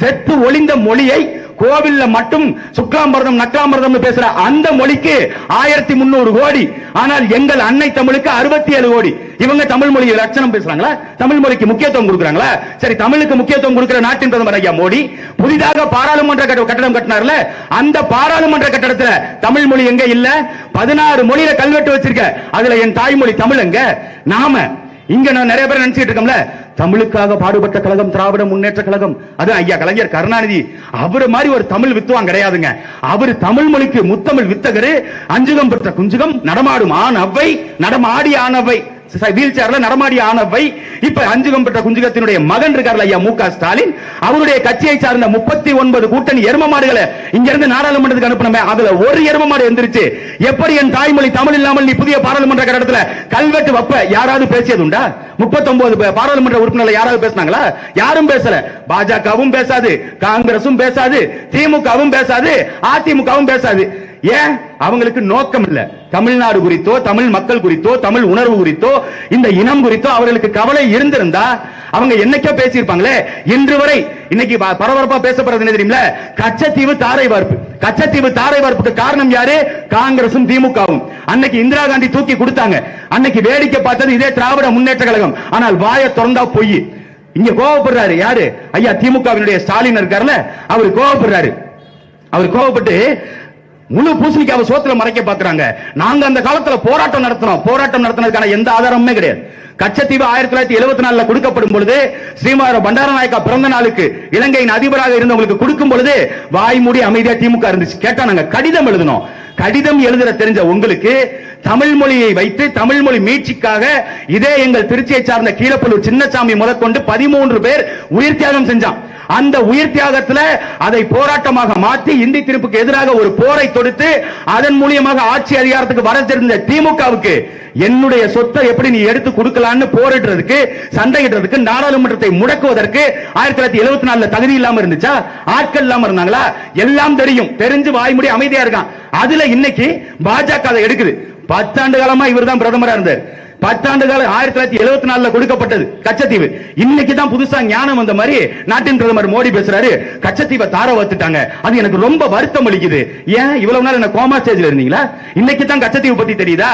செத்து ஒளிந்த மொழியை கோவில்ல மட்டும் சுக்லாம்பரதம் நக்லாம்பரதம் பேசுற அந்த மொழிக்கு 1300 கோடி. ஆனால் எங்கள் அன்னை தமிழுக்கு 67 கோடி. இவங்க தமிழ் மொழி லட்சணம் பேசுறாங்களா? தமிழ் மொழிக்கு முக்கியத்துவம் கொடுக்கறாங்களா? சரி, தமிழுக்கு முக்கியத்துவம் கொடுக்கிற நாட்டின் பிரதமர் ஐயா மோடி புதிதாக பாராளுமன்ற கட்டடம் கட்டினார்ல, அந்த பாராளுமன்ற கட்டடத்துல தமிழ் மொழி எங்க இல்ல? 16 மொழியில கல்வெட்டு வச்சிருக்க. அதுல என் தாய்மொழி தமிழ் எங்க? நாம இங்க நிறைய பேர் நினைச்சிட்டு இருக்கோம்ல, தமிழுக்காக பாடுபட்ட கழகம் திராவிட முன்னேற்ற கழகம். அது ஐயா கலைஞர் கருணாநிதி அவரு மாதிரி ஒரு தமிழ் வித்துவான் கிடையாதுங்க. அவரு தமிழ் மொழிக்கு முத்தமிழ் வித்தகரு. அஞ்சுகம் பெற்ற குஞ்சுகம், நடமாடும் ஆனவை, நடமாடி ஆனவை, வீல் சேர்ல நடமாடி ஆனவை. இப்ப அஞ்சுகம் பெற்ற குஞ்சுகத்தினுடைய மகன் இருக்கார்ல ஐயா மு க ஸ்டாலின், அவருடைய கட்சியை சார்ந்த 39 கூட்டணி எரும மாடுகளை இங்க இருந்து நாடாளுமன்றத்துக்கு அனுப்பினமே, அதுல ஒரு எரும மாடு எந்திரிச்சு எப்படி என் தாய்மொழி தமிழ் இல்லாமல் நீ புதிய பாராளுமன்ற கட்டடத்துல கல்வெட்டு வப்ப யாராவது பேசியது உண்டா? 39 பாராளுமன்ற உறுப்பினர்கள் யாராவது பேசினாங்களா? யாரும் பேசல. பாஜகவும் பேசாது, காங்கிரசும் பேசாது, திமுகவும் பேசாது, அதிமுகவும் பேசாது. ஏன்? அவங்களுக்கு நோக்கம் இல்ல. தமிழ்நாடு குறித்தோ, தமிழ் மக்கள் குறித்தோ, தமிழ் உணர்வு குறித்தோ, இந்த இனம் குறித்தோ அவர்களுக்கு கவலை இருந்திருந்தா அவங்க என்னைக்கோ பேசியிருப்பாங்களே. இன்று வரை இன்னைக்கு பரபரப்பா பேசப்படுறது என்ன தெரியுமில? கச்சத்தீவு தாரை வார்ப்பு. கச்சத்தீவு தாரை வார்ப்புக்கு காரணம் யாரு? காங்கிரசும் திமுகவும். அன்னைக்கு இந்திரா காந்தி தூக்கி கொடுத்தாங்க. அன்னைக்கு வேடிக்கை பார்த்தது இதே திராவிட முன்னேற்ற கழகம். ஆனால் வாயை திறந்தா பொய். இங்க கோவப்படுறாரு யாரு? ஐயா திமுகவினுடைய ஸ்டாலின் இருக்காருல்ல, அவர் கோவப்படுறாரு. அவர் கோவப்பட்டு முழு பூசணிக்காவை சோத்துல மறைக்க பாக்குறாங்க. நாங்க அந்த காலத்துல போராட்டம் நடத்தினோம். போராட்டம் நடத்தினதுக்கான எந்த ஆதாரமுமே கிடையாது. கச்சத்தீவு 1974 கொடுக்கப்படும் பொழுது ஸ்ரீமார பண்டாரநாயக்கா பிறந்த நாளுக்கு இலங்கையின் அதிபராக இருந்தவங்களுக்கு கொடுக்கும் பொழுது வாய் மூடி அமைதியா திமுக இருந்துச்சு. கேட்டா நாங்க கடிதம் எழுதினோம். கடிதம் எழுதுற தெரிஞ்ச உங்களுக்கு தமிழ் மொழியை வைத்து தமிழ் மொழி மீட்சிக்காக இதே எங்கள் திருச்சியை சார்ந்த கீழப்பள்ளூர் சின்னசாமி முதற்கொண்டு 13 பேர் உயிர் தியாகம் செஞ்சான். அந்த உயிர் தியாகத்தில் அதை போராட்டமாக மாற்றி இந்தி திருப்புக்கு எதிராக ஒரு போரை தொடுத்து அதன் மூலியமாக ஆட்சி அதிகாரத்துக்கு வர தெரிந்த திமுகவுக்கு என்னுடைய சொத்தை எப்படி நீ எடுத்து கொடுக்கலான்னு போரிடுறதுக்கு, சண்டையிடுறதுக்கு, நாடாளுமன்றத்தை முடக்குவதற்கு 1974 தகுதி இல்லாம இருந்துச்சா? ஆட்கள் இல்லாம இருந்தாங்களா? எல்லாம் தெரியும். தெரிஞ்சு வாய்மூடி அமைதியா இருக்கான். அதுல இன்னைக்கு பாஜக அதை எடுக்குது. 10 ஆண்டு காலமா இவர் தான் பிரதமரா இருந்தார். 10 ஆண்டு காலம் 1974 கொடுக்கப்பட்டது கச்சத்தீவு. இன்னைக்கு தான் புதுசா ஞானம் வந்த மாதிரி நாட்டின் பிரதமர் மோடி பேசுறாரு, கச்சத்தீவை தார வாத்துட்டாங்க. அது எனக்கு ரொம்ப வருத்தம் அளிக்குது. ஏன் இவ்வளவு நாள் என்ன கோமா ஸ்டேஜ்ல இருந்தீங்களா? இன்னைக்கு தான் கச்சத்தீவு பத்தி தெரியுதா?